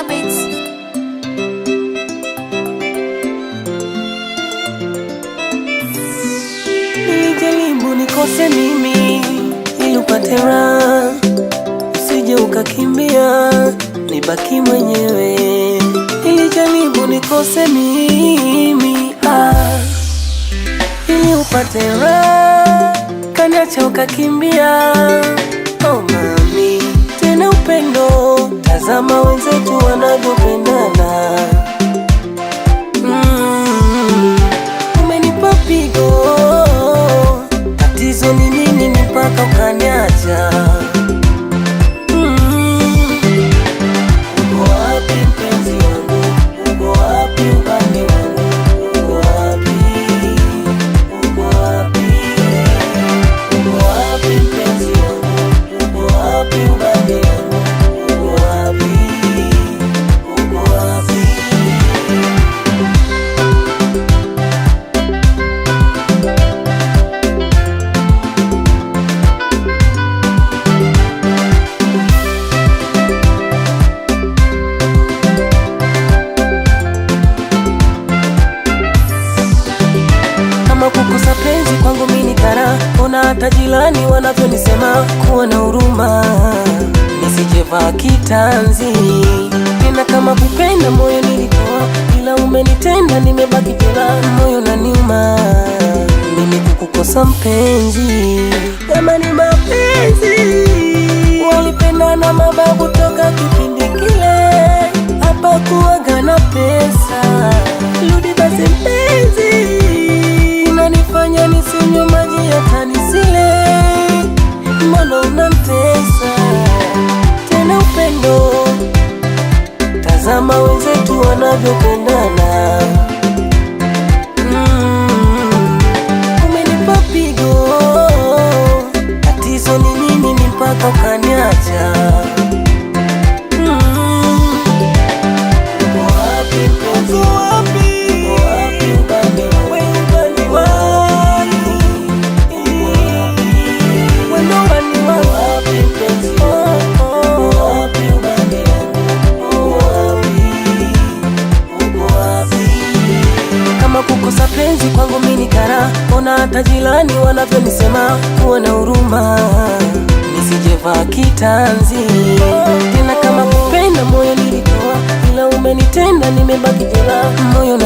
Beats. Nilijaribu nikose mimi ili upate raha, usije ukakimbia nibaki mwenyewe. Nilijaribu nikose mimi ili upate raha, kaniacha ukakimbia. Oh mami, tena upendo, tazama wenzetu wanavyopendana. Umenipa pigo, tatizo ni nini mpaka ukaniacha? Uko wapi mpenzi wangu? Uko wapi ubani wangu? Uko wapi? Uko wapi? Uko wapi mpenzi wangu? Uko wapi ubani wangu? Uko wapi? Uko wapi? Kama kukosa penzi kwangu mimi ni kara, ona hata jirani wanavyonisema kuwa na huruma, nisijevaa kitanzi tena. Kama kupenda moyo nilitoa, ila umenitenda nimebaki jela, moyo unaniuma mimi kukukosa mpenzi. Kama ni mapenzi walipendana mababu toka kipindi kile, hapa kuwaga na pesa. Rudi basi mpenzi, unanifanya nisinywe maji hata nisile, mbona unanitesa? Tena upendo, tazama wenzetu wanavyopendana. Umenipa pigo, tatizo ni nini mpaka ukaniacha? Uko wapi mpenzi? Uko wapi? Uko wapi ubani wangu? Ubani wangu. Uko wapi? Wendo ubani wangu. Uko wapi mpenzi? Uko wapi ubani wangu? Uko wapi? Uko wapi? Kama kukosa penzi kwangu mimi ni kara, ona hata jirani wanavyonisema kuwa na huruma, nisijevaa kitanzi tena. Kama kupenda moyo nilitoa, ila umenitenda nimebaki jela, moyo